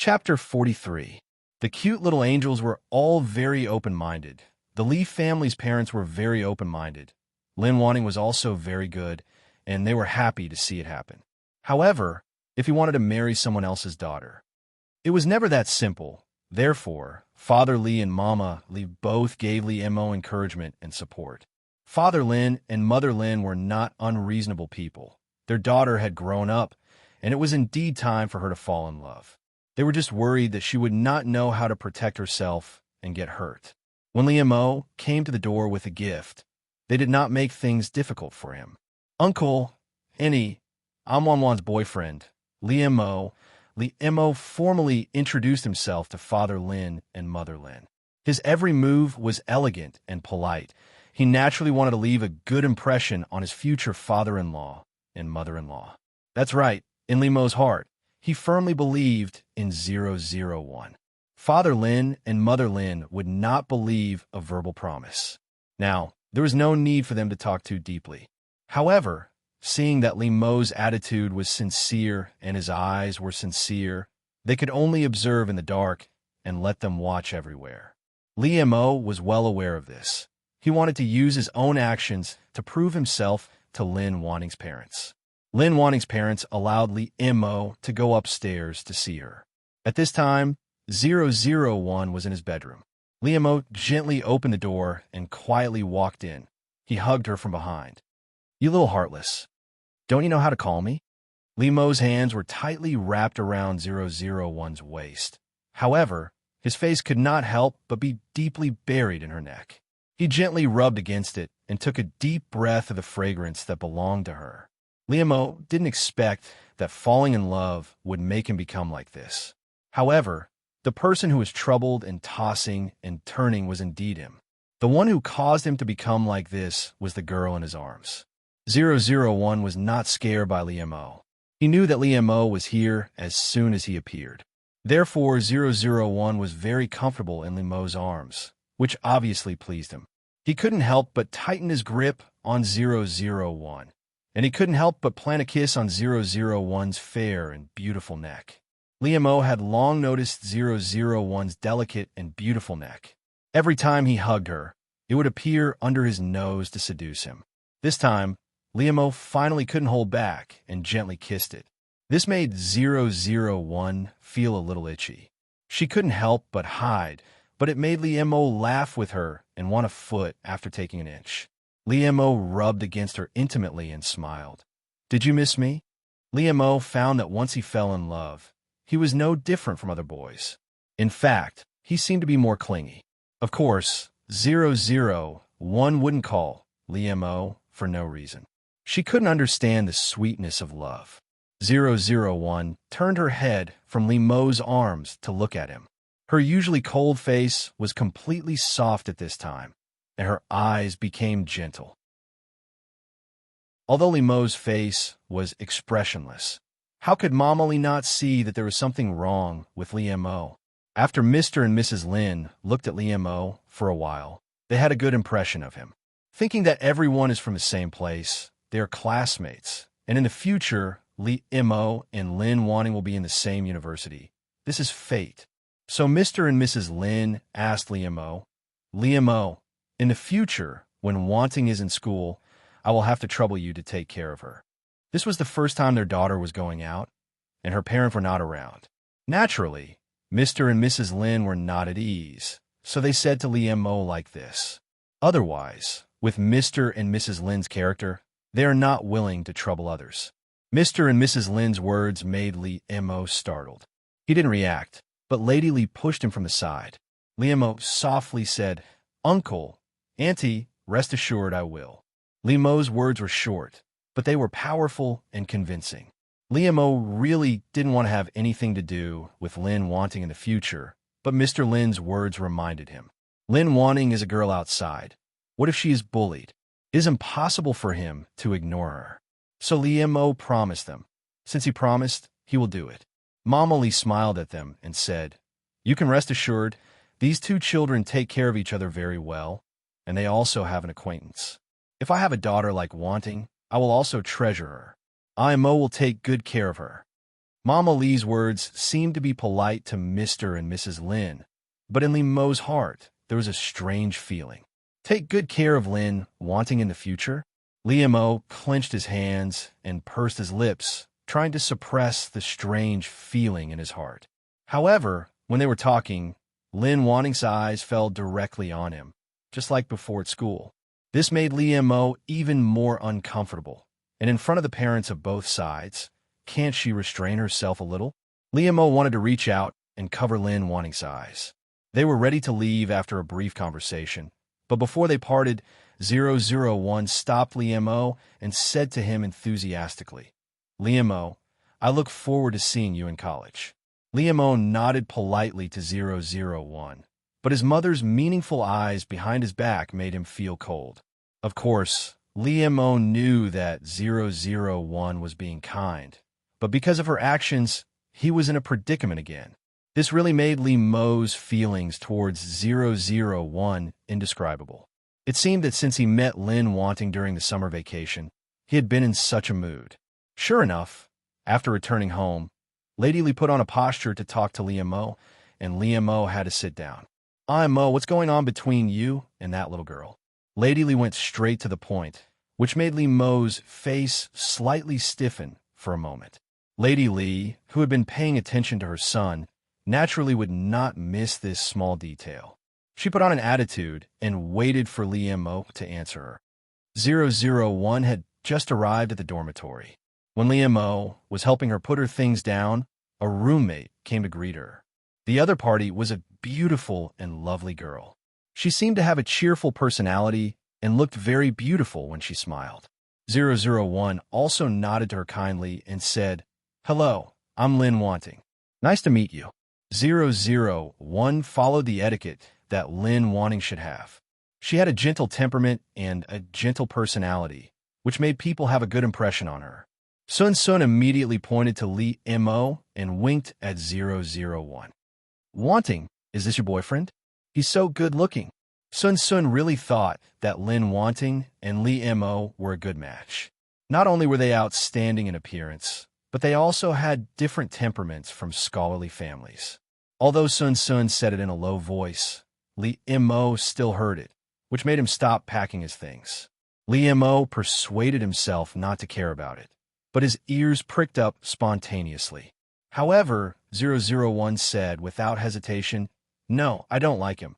Chapter 43. The cute little angels were all very open-minded. The Lee family's parents were very open-minded. Lin Wanting was also very good, and they were happy to see it happen. However, if he wanted to marry someone else's daughter, it was never that simple. Therefore, Father Lee and Mama Lee both gave Lee Mo encouragement and support. Father Lin and Mother Lin were not unreasonable people. Their daughter had grown up, and it was indeed time for her to fall in love. They were just worried that she would not know how to protect herself and get hurt. When Lee Mo came to the door with a gift, they did not make things difficult for him. Uncle, Annie, I'm Wanwan's boyfriend, Lee Mo. Lee Mo formally introduced himself to Father Lin and Mother Lin. His every move was elegant and polite. He naturally wanted to leave a good impression on his future father-in-law and mother-in-law. That's right, in Lee Mo's heart, he firmly believed in 001. Father Lin and Mother Lin would not believe a verbal promise. Now, there was no need for them to talk too deeply. However, seeing that Lee Mo's attitude was sincere and his eyes were sincere, they could only observe in the dark and let them watch everywhere. Lee Mo was well aware of this. He wanted to use his own actions to prove himself to Lin Wanting's parents. Lin Wanting's parents allowed Lee Mo to go upstairs to see her. At this time, 001 was in his bedroom. Lee Mo gently opened the door and quietly walked in. He hugged her from behind. "You little heartless. Don't you know how to call me?" Lee Mo's hands were tightly wrapped around 001's waist. However, his face could not help but be deeply buried in her neck. He gently rubbed against it and took a deep breath of the fragrance that belonged to her. Lee Mo didn't expect that falling in love would make him become like this. However, the person who was troubled and tossing and turning was indeed him. The one who caused him to become like this was the girl in his arms. 001 was not scared by Lee Mo. He knew that Lee Mo was here as soon as he appeared. Therefore, 001 was very comfortable in Lee Mo's arms, which obviously pleased him. He couldn't help but tighten his grip on 001. And he couldn't help but plant a kiss on 001's fair and beautiful neck. Lee Mo had long noticed 001's delicate and beautiful neck. Every time he hugged her, it would appear under his nose to seduce him. This time, Lee Mo finally couldn't hold back and gently kissed it. This made 001 feel a little itchy. She couldn't help but hide, but it made Lee Mo laugh with her and want a foot after taking an inch. Lee Mo rubbed against her intimately and smiled. "Did you miss me?" Lee Mo found that once he fell in love, he was no different from other boys. In fact, he seemed to be more clingy. Of course, 001 wouldn't call Lee Mo for no reason. She couldn't understand the sweetness of love. 001 turned her head from Lee Mo's arms to look at him. Her usually cold face was completely soft at this time, and her eyes became gentle. Although Lee Mo's face was expressionless, how could Mama Lee not see that there was something wrong with Lee Mo? After Mr. and Mrs. Lin looked at Lee Mo for a while, they had a good impression of him. Thinking that everyone is from the same place, they are classmates, and in the future, Lee Mo and Lin Wanting will be in the same university. This is fate. So Mr. and Mrs. Lin asked Lee Mo, "In the future, when Wanting is in school, I will have to trouble you to take care of her." This was the first time their daughter was going out, and her parents were not around. Naturally, Mr. and Mrs. Lin were not at ease, so they said to Lee Mo like this. Otherwise, with Mr. and Mrs. Lin's character, they are not willing to trouble others. Mr. and Mrs. Lin's words made Lee Mo startled. He didn't react, but Lady Lee pushed him from the side. Lee Mo softly said, "Uncle, Auntie, rest assured I will." Lee Mo's words were short, but they were powerful and convincing. Lee Mo really didn't want to have anything to do with Lin Wanting in the future, but Mr. Lin's words reminded him. Lin Wanting is a girl outside. What if she is bullied? It is impossible for him to ignore her. So Lee Mo promised them. Since he promised, he will do it. Mama Lee smiled at them and said, "You can rest assured, these two children take care of each other very well, and they also have an acquaintance. If I have a daughter like Wanting, I will also treasure her. IMO will take good care of her." Mama Lee's words seemed to be polite to Mr. and Mrs. Lin, but in Li Mo's heart, there was a strange feeling. Take good care of Lin Wanting in the future? Li Mo clenched his hands and pursed his lips, trying to suppress the strange feeling in his heart. However, when they were talking, Lin Wanting's eyes fell directly on him, just like before at school. This made Li Mo even more uncomfortable, and in front of the parents of both sides, can't she restrain herself a little? Li Mo wanted to reach out and cover Lin Wanting's eyes. They were ready to leave after a brief conversation, but before they parted, 001 stopped Li Mo and said to him enthusiastically, "Li Mo, I look forward to seeing you in college." Li Mo nodded politely to 001, but his mother's meaningful eyes behind his back made him feel cold. Of course, Li Mo knew that 001 was being kind, but because of her actions, he was in a predicament again. This really made Li Mo's feelings towards 001 indescribable. It seemed that since he met Lin Wanting during the summer vacation, he had been in such a mood. Sure enough, after returning home, Lady Li put on a posture to talk to Li Mo, and Li Mo had to sit down. Mo, what's going on between you and that little girl?" Lady Li went straight to the point, which made Li Mo's face slightly stiffen for a moment. Lady Li, who had been paying attention to her son, naturally would not miss this small detail. She put on an attitude and waited for Li Mo to answer her. 001 had just arrived at the dormitory. When Li Mo was helping her put her things down, a roommate came to greet her. The other party was a beautiful and lovely girl. She seemed to have a cheerful personality and looked very beautiful when she smiled. 001 also nodded to her kindly and said, "Hello, I'm Lin Wanting. Nice to meet you." 001 followed the etiquette that Lin Wanting should have. She had a gentle temperament and a gentle personality, which made people have a good impression on her. Sun Sun immediately pointed to Li Mo and winked at 001. "Wanting, is this your boyfriend? He's so good-looking." Sun Sun really thought that Lin Wanting and Li Mo were a good match. Not only were they outstanding in appearance, but they also had different temperaments from scholarly families. Although Sun Sun said it in a low voice, Li Mo still heard it, which made him stop packing his things. Li Mo persuaded himself not to care about it, but his ears pricked up spontaneously. However, 001 said without hesitation, "No, I don't like him."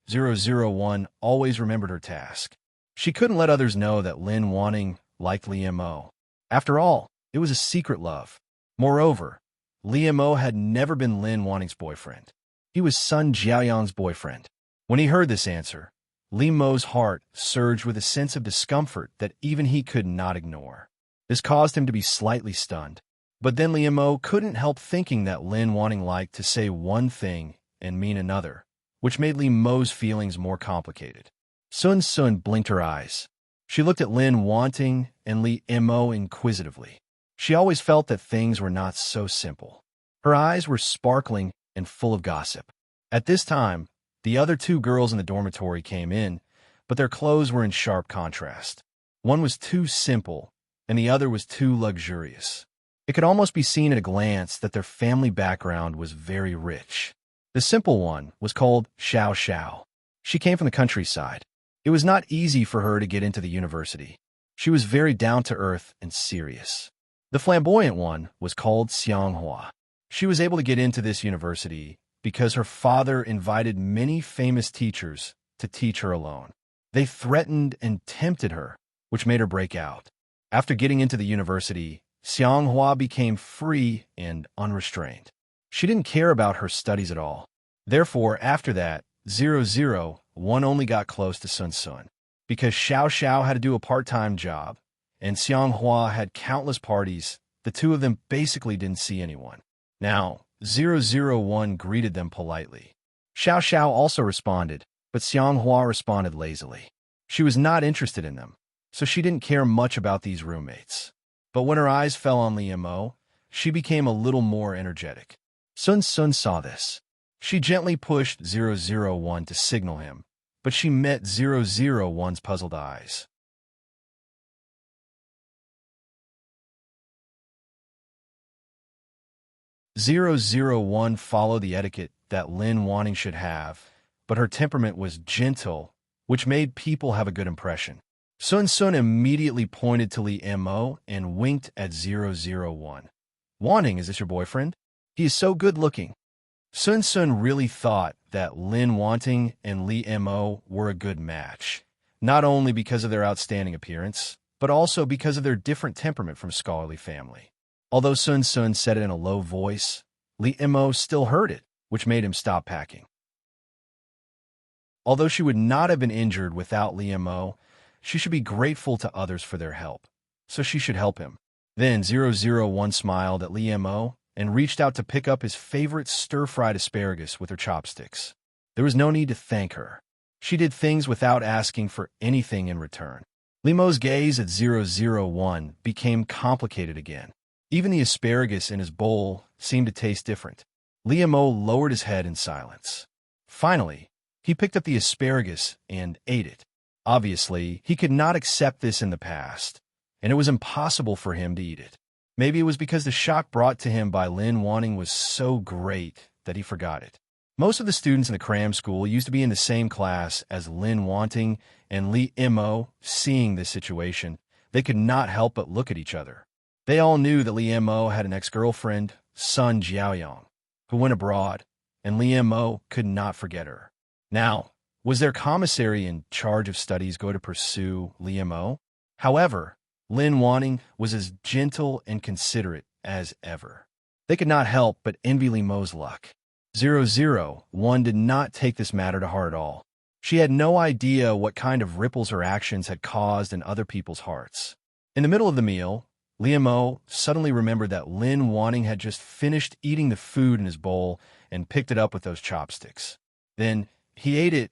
001 always remembered her task. She couldn't let others know that Lin Wanting liked Li Mo. After all, it was a secret love. Moreover, Li Mo had never been Lin Wanting's boyfriend. He was Sun Jiaoyang's boyfriend. When he heard this answer, Li Mo's heart surged with a sense of discomfort that even he could not ignore. This caused him to be slightly stunned. But then Li Mo couldn't help thinking that Lin Wanting liked to say one thing and mean another, which made Li Mo's feelings more complicated. Sun Sun blinked her eyes. She looked at Lin Wanting and Li Mo inquisitively. She always felt that things were not so simple. Her eyes were sparkling and full of gossip. At this time, the other two girls in the dormitory came in, but their clothes were in sharp contrast. One was too simple, and the other was too luxurious. It could almost be seen at a glance that their family background was very rich. The simple one was called Xiao Xiao. She came from the countryside. It was not easy for her to get into the university. She was very down-to-earth and serious. The flamboyant one was called Xianghua. She was able to get into this university because her father invited many famous teachers to teach her alone. They threatened and tempted her, which made her break out. After getting into the university, Xianghua became free and unrestrained. She didn't care about her studies at all. Therefore, after that, 001 only got close to Sun Sun. Because Xiao Xiao had to do a part-time job, and Xianghua had countless parties, the two of them basically didn't see anyone. Now, 001 greeted them politely. Xiao Xiao also responded, but Xianghua responded lazily. She was not interested in them, so she didn't care much about these roommates. But when her eyes fell on Li Mo, she became a little more energetic. Sun Sun saw this. She gently pushed 001 to signal him, but she met 001's puzzled eyes. 001 followed the etiquette that Lin Wanting should have, but her temperament was gentle, which made people have a good impression. Sun Sun immediately pointed to Li Mo and winked at 001. Wanting, is this your boyfriend? He is so good-looking. Sun Sun really thought that Lin Wanting and Li Mo were a good match, not only because of their outstanding appearance, but also because of their different temperament from scholarly family. Although Sun Sun said it in a low voice, Li Mo still heard it, which made him stop packing. Although she would not have been injured without Li Mo, she should be grateful to others for their help, so she should help him. Then 001 smiled at Li Mo and reached out to pick up his favorite stir-fried asparagus with her chopsticks. There was no need to thank her. She did things without asking for anything in return. Li Mo's gaze at 001 became complicated again. Even the asparagus in his bowl seemed to taste different. Li Mo lowered his head in silence. Finally, he picked up the asparagus and ate it. Obviously, he could not accept this in the past, and it was impossible for him to eat it. Maybe it was because the shock brought to him by Lin Wanting was so great that he forgot it. Most of the students in the cram school used to be in the same class as Lin Wanting and Li Mo. Seeing this situation, they could not help but look at each other. They all knew that Li Mo had an ex-girlfriend, Sun Jiaoyong, who went abroad, and Li Mo could not forget her. Now, was their commissary in charge of studies going to pursue Li Mo? However, Lin Wanting was as gentle and considerate as ever. They could not help but envy Li Mo's luck. 001 did not take this matter to heart at all. She had no idea what kind of ripples her actions had caused in other people's hearts. In the middle of the meal, Li Mo suddenly remembered that Lin Wanting had just finished eating the food in his bowl and picked it up with those chopsticks. Then he ate it.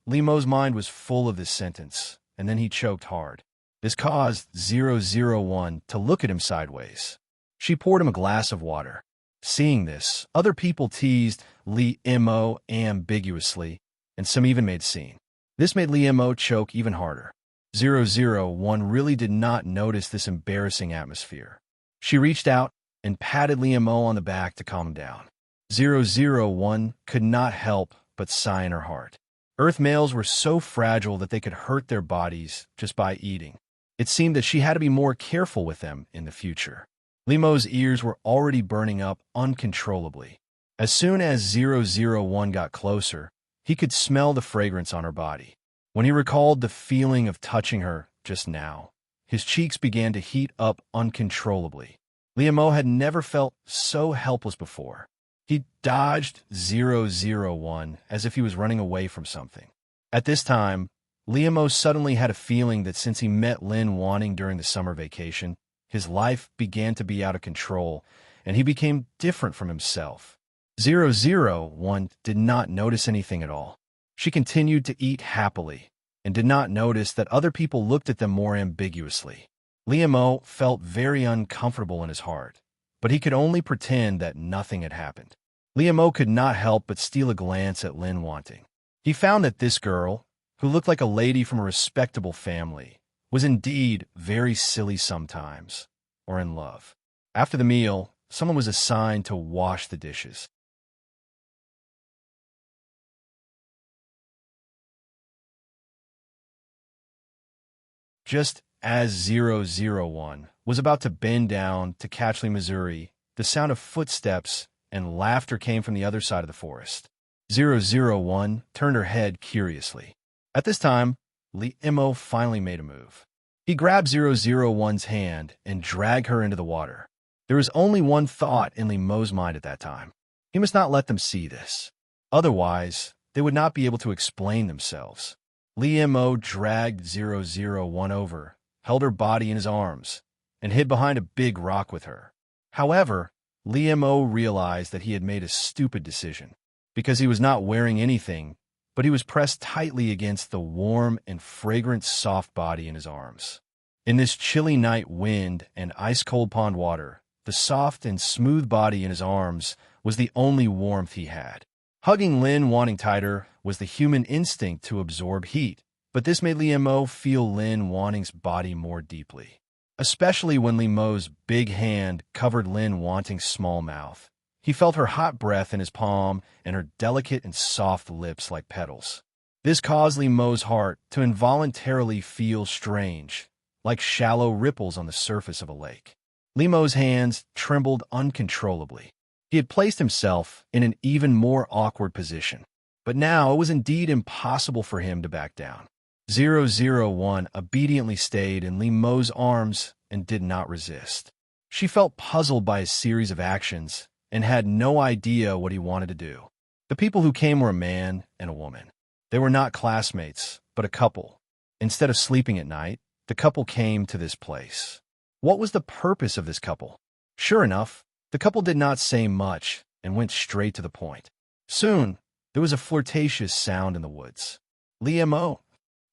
Li Mo's mind was full of this sentence, and then he choked hard. This caused 001 to look at him sideways. She poured him a glass of water. Seeing this, other people teased Li Mo ambiguously, and some even made scene. This made Li Mo choke even harder. 001 really did not notice this embarrassing atmosphere. She reached out and patted Li Mo on the back to calm him down. 001 could not help but sigh in her heart. Earth males were so fragile that they could hurt their bodies just by eating. It seemed that she had to be more careful with them in the future. Li Mo's ears were already burning up uncontrollably. As soon as 001 got closer, he could smell the fragrance on her body. When he recalled the feeling of touching her just now, his cheeks began to heat up uncontrollably. Li Mo had never felt so helpless before. He dodged 001 as if he was running away from something. At this time, Li Mo suddenly had a feeling that since he met Lin Wanting during the summer vacation, his life began to be out of control, and he became different from himself. 001 did not notice anything at all. She continued to eat happily, and did not notice that other people looked at them more ambiguously. Li Mo felt very uncomfortable in his heart, but he could only pretend that nothing had happened. Li Mo could not help but steal a glance at Lin Wanting. He found that this girl, who looked like a lady from a respectable family, was indeed very silly sometimes, or in love. After the meal, someone was assigned to wash the dishes. Just as 001 was about to bend down to catch Lee, Missouri, the sound of footsteps and laughter came from the other side of the forest. 001 turned her head curiously. At this time, Li Mo finally made a move. He grabbed 001's hand and dragged her into the water. There was only one thought in Li Mo's mind at that time. He must not let them see this. Otherwise, they would not be able to explain themselves. Li Mo dragged 001 over, held her body in his arms, and hid behind a big rock with her. However, Li Mo realized that he had made a stupid decision, because he was not wearing anything, but he was pressed tightly against the warm and fragrant soft body in his arms. In this chilly night wind and ice-cold pond water, the soft and smooth body in his arms was the only warmth he had. Hugging Lin Wanting tighter was the human instinct to absorb heat, but this made Li Mo feel Lin Wanting's body more deeply. especially when Li Mo's big hand covered Lin Wanting's small mouth. He felt her hot breath in his palm and her delicate and soft lips like petals. This caused Li Mo's heart to involuntarily feel strange, like shallow ripples on the surface of a lake. Li Mo's hands trembled uncontrollably. He had placed himself in an even more awkward position, but now it was indeed impossible for him to back down. 001 obediently stayed in Li Mo's arms and did not resist. She felt puzzled by his series of actions and had no idea what he wanted to do. The people who came were a man and a woman. They were not classmates, but a couple. Instead of sleeping at night, the couple came to this place. What was the purpose of this couple? Sure enough, the couple did not say much and went straight to the point. Soon, there was a flirtatious sound in the woods. Li Mo.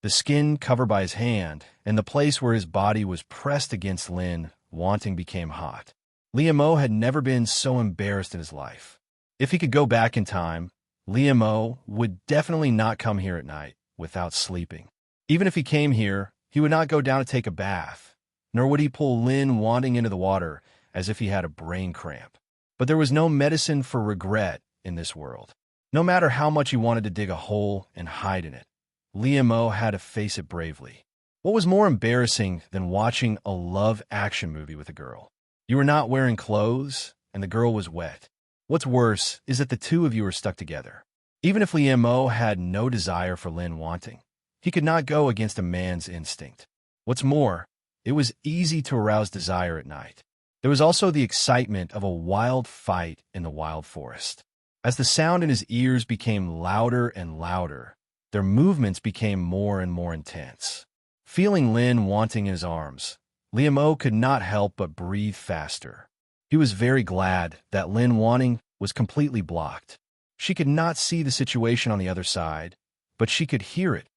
The skin covered by his hand and the place where his body was pressed against Lin Wanting became hot. Li Mo had never been so embarrassed in his life. If he could go back in time, Li Mo would definitely not come here at night without sleeping. Even if he came here, he would not go down to take a bath, nor would he pull Lin Wanting into the water as if he had a brain cramp. But there was no medicine for regret in this world. No matter how much he wanted to dig a hole and hide in it, Li Mo had to face it bravely. What was more embarrassing than watching a love action movie with a girl? You were not wearing clothes, and the girl was wet. What's worse is that the two of you were stuck together. Even if Li Mo had no desire for Lin Wanting, he could not go against a man's instinct. What's more, it was easy to arouse desire at night. There was also the excitement of a wild fight in the wild forest. As the sound in his ears became louder and louder, their movements became more and more intense. Feeling Lin Wanting in his arms, Li Mo could not help but breathe faster. He was very glad that Lin Wanting was completely blocked. She could not see the situation on the other side, but she could hear it